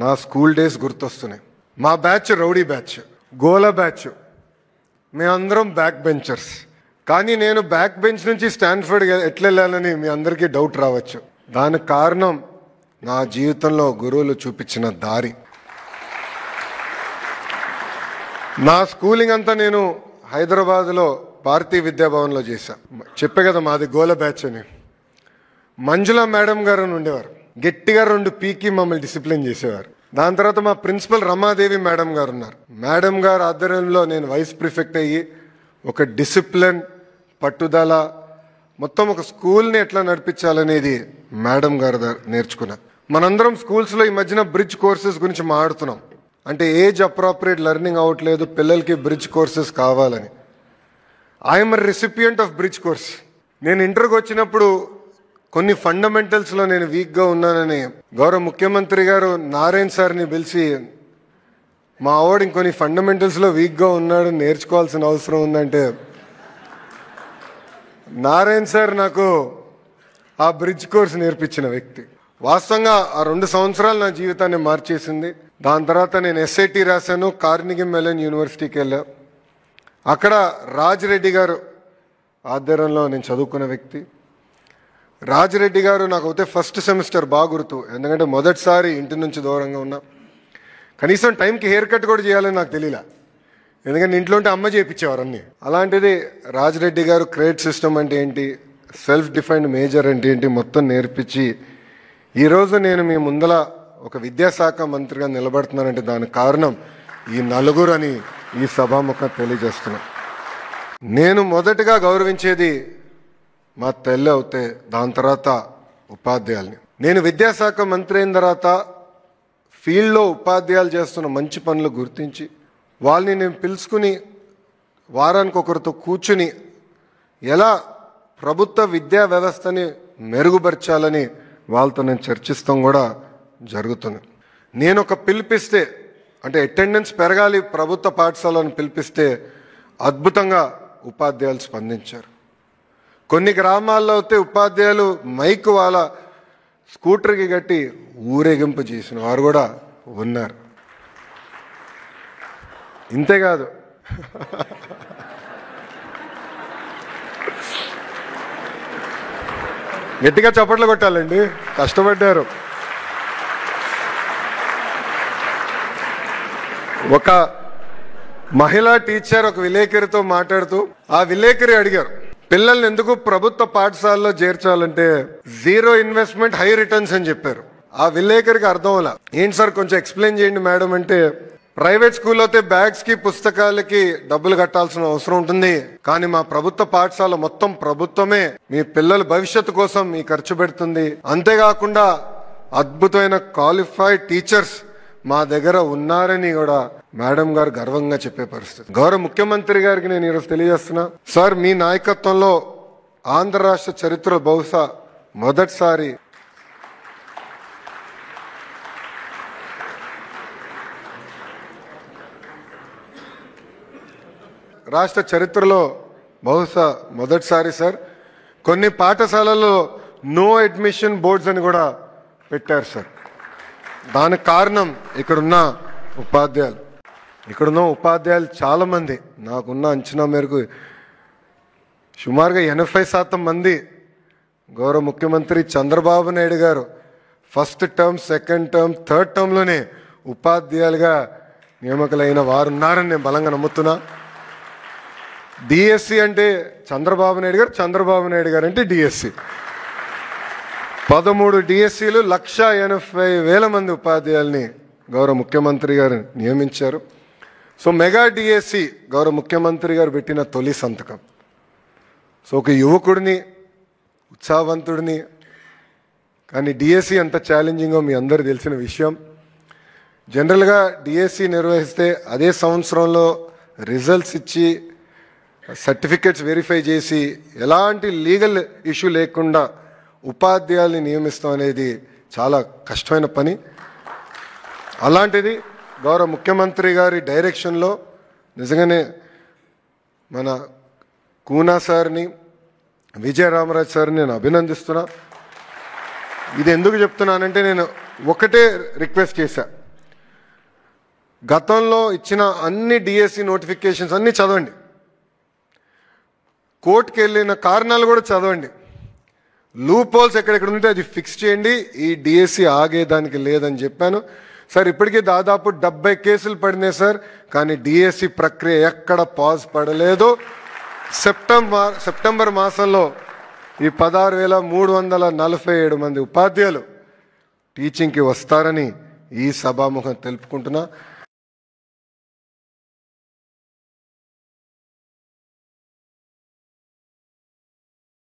నా school days గుర్తొస్తున్నాయి. మా బ్యాచ్ రౌడీ బ్యాచ్, గోల బ్యాచ్. మేమందరం బ్యాక్ బెంచర్స్. కానీ నేను బ్యాక్ బెంచ్ నుంచి స్టాన్ఫర్డ్ ఎట్లా వెళ్ళాలని మీ అందరికీ డౌట్ రావచ్చు. దానికి కారణం నా జీవితంలో గురువులు చూపించిన దారి. నా స్కూలింగ్ అంతా నేను హైదరాబాద్లో భారతీయ విద్యాభవన్లో చేశాను. చెప్పే కదా మాది గోల బ్యాచ్ అని. మంజుల మేడం గారు అని ఉండేవారు. గట్టిగా 2 పీకి మమ్మల్ని డిసిప్లిన్ చేసేవారు. దాని తర్వాత మా ప్రిన్సిపల్ రమాదేవి మేడం గారు ఉన్నారు. మేడం గారు ఆధ్వర్యంలో నేను వైస్ ప్రిఫెక్ట్ అయ్యి ఒక డిసిప్లిన్, పట్టుదల, మొత్తం ఒక స్కూల్ని ఎట్లా నడిపించాలనేది మేడం గారు నేర్చుకున్నా. మనందరం స్కూల్స్లో ఈ మధ్యన బ్రిడ్జ్ కోర్సెస్ గురించి మాట్లాడుతున్నాం. అంటే ఏజ్ అప్రోప్రియేట్ లెర్నింగ్ అవ్వట్లేదు, పిల్లలకి బ్రిడ్జ్ కోర్సెస్ కావాలని. I'm recipient of bridge course. నేను ఇంటర్కి వచ్చినప్పుడు కొన్ని ఫండమెంటల్స్లో నేను వీక్గా ఉన్నానని గౌరవ ముఖ్యమంత్రి గారు నారాయణ్ సార్ని పిలిచి, మా ఆవిడ ఇంకొన్ని ఫండమెంటల్స్లో వీక్గా ఉన్నాడు, నేర్చుకోవాల్సిన అవసరం ఉందంటే నారాయణ్ సార్ నాకు ఆ బ్రిడ్జ్ కోర్స్ నేర్పించిన వ్యక్తి. వాస్తవంగా ఆ 2 సంవత్సరాలు నా జీవితాన్ని మార్చేసింది. దాని తర్వాత నేను ఎస్ఐటి రాశాను, కార్నిగీ మెలన్ యూనివర్సిటీకి వెళ్ళా. అక్కడ రాజిరెడ్డి గారు ఆధ్వర్యంలో నేను చదువుకున్న వ్యక్తి. రాజిరెడ్డి గారు నాకు అయితే ఫస్ట్ సెమిస్టర్ బాగా గుర్తు, ఎందుకంటే మొదటిసారి ఇంటి నుంచి దూరంగా ఉన్నా. కనీసం టైంకి హెయిర్ కట్ కూడా చేయాలని నాకు తెలియలే, ఎందుకంటే ఇంట్లో ఉంటే అమ్మ చేయించేవారు అన్నీ. అలాంటిది రాజిరెడ్డి గారు క్రెడిట్ సిస్టమ్ అంటే ఏంటి, సెల్ఫ్ డిఫైన్డ్ మేజర్ అంటే ఏంటి మొత్తం నేర్పించి ఈరోజు నేను మీ ముందల ఒక విద్యాశాఖ మంత్రిగా నిలబడుతున్నానంటే దానికి కారణం ఈ నలుగురు అని ఈ సభాముఖం తెలియజేస్తున్నా. నేను మొదటగా గౌరవించేది మా తల్లి అవుతే, దాని తర్వాత ఉపాధ్యాయుల్ని. నేను విద్యాశాఖ మంత్రి అయిన తర్వాత ఫీల్డ్లో ఉపాధ్యాయులు చేస్తున్న మంచి పనులు గుర్తించి వాళ్ళని నేను పిలుచుకుని వారానికి ఒకరితో కూర్చుని ఎలా ప్రభుత్వ విద్యా వ్యవస్థని మెరుగుపరచాలని వాళ్ళతో నేను చర్చిస్తాం కూడా జరుగుతుంది. నేను ఒక పిలిపిస్తే, అంటే అటెండెన్స్ పెరగాలి ప్రభుత్వ పాఠశాలను పిలిపిస్తే అద్భుతంగా ఉపాధ్యాయులు స్పందించారు. కొన్ని గ్రామాల్లో అయితే ఉపాధ్యాయులు మైక్ వాళ్ళ స్కూటర్కి కట్టి ఊరేగింపు చేసిన వారు కూడా ఉన్నారు. ఇంతేకాదు, గట్టిగా చప్పట్లు కొట్టాలండి, కష్టపడ్డారు. ఒక మహిళా టీచర్ ఒక విలేకరితో మాట్లాడుతూ ఆ విలేకరి అడిగారు, పిల్లల్ని ఎందుకు ప్రభుత్వ పాఠశాలలో చేర్చాలంటే 0 ఇన్వెస్ట్మెంట్ హై రిటర్న్స్ అని చెప్పారు. ఆ విలేకరికి అర్థం అలా. ఏంటి సార్ కొంచెం ఎక్స్ప్లెయిన్ చేయండి మేడం అంటే, ప్రైవేట్ స్కూల్ అయితే బ్యాగ్స్ కి పుస్తకాలకి డబ్బులు కట్టాల్సిన అవసరం ఉంటుంది, కానీ మా ప్రభుత్వ పాఠశాల మొత్తం ప్రభుత్వమే మీ పిల్లల భవిష్యత్తు కోసం మీ ఖర్చు పెడుతుంది. అంతేకాకుండా అద్భుతమైన క్వాలిఫైడ్ టీచర్స్ మా దగ్గర ఉన్నారని కూడా మేడం గారు గర్వంగా చెప్పే పరిస్థితి. గౌరవ ముఖ్యమంత్రి గారికి నేను ఈరోజు తెలియజేస్తున్నా, సార్ మీ నాయకత్వంలో ఆంధ్ర రాష్ట్ర చరిత్ర బహుశా మొదటిసారి రాష్ట్ర చరిత్రలో బహుశా మొదటిసారి సార్ కొన్ని పాఠశాలల్లో నో అడ్మిషన్ బోర్డ్స్ అని కూడా పెట్టారు సార్. దానికి కారణం ఇక్కడున్న ఉపాధ్యాయులు చాలామంది, నాకున్న అంచనా మేరకు సుమారుగా 80% మంది గౌరవ ముఖ్యమంత్రి చంద్రబాబు నాయుడు గారు ఫస్ట్ టర్మ్, సెకండ్ టర్మ్, థర్డ్ టర్మ్లోనే ఉపాధ్యాయులుగా నియామకులైన వారు ఉన్నారని నేను బలంగా నమ్ముతున్నా. డిఎస్సి అంటే చంద్రబాబు నాయుడు గారు, చంద్రబాబు నాయుడు గారు అంటే డిఎస్సి. 13 డిఎస్సీలు 1,80,000 మంది ఉపాధ్యాయుల్ని గౌరవ ముఖ్యమంత్రి గారు నియమించారు. సో మెగా డిఎస్సి గౌరవ ముఖ్యమంత్రి గారు పెట్టిన తొలి సంతకం. సో ఒక యువకుడిని, ఉత్సాహవంతుడిని, కానీ డిఎస్సి ఎంత ఛాలెంజింగో మీ అందరూ తెలిసిన విషయం. జనరల్గా డిఎస్సి నిర్వహిస్తే అదే సంవత్సరంలో రిజల్ట్స్ ఇచ్చి సర్టిఫికెట్స్ వెరిఫై చేసి ఎలాంటి లీగల్ ఇష్యూ లేకుండా ఉపాధ్యాయుల్ని నియమిస్తాం అనేది చాలా కష్టమైన పని. అలాంటిది గౌరవ ముఖ్యమంత్రి గారి డైరెక్షన్లో నిజంగానే మన కూనా సార్ని, విజయరామరాజు సార్ని నేను అభినందిస్తున్నా. ఇది ఎందుకు చెప్తున్నానంటే, నేను ఒకటే రిక్వెస్ట్ చేశా, గతంలో ఇచ్చిన అన్ని డిఎస్సి నోటిఫికేషన్స్ అన్నీ చదవండి, కోర్టుకి వెళ్ళిన కారణాలు కూడా చదవండి, లూప్ హోల్స్ ఎక్కడెక్కడ ఉంటే అది ఫిక్స్ చేయండి. ఈ డిఎస్సి ఆగేదానికి లేదని చెప్పాను సార్. ఇప్పటికీ దాదాపు 70 కేసులు పడినాయి సార్, కానీ డిఎస్సి ప్రక్రియ ఎక్కడ పాజ్ పడలేదు. సెప్టెంబర్ మాసంలో ఈ 16,347 మంది ఉపాధ్యాయులు టీచింగ్కి వస్తారని ఈ సభాముఖం తెలుపుకుంటున్నా.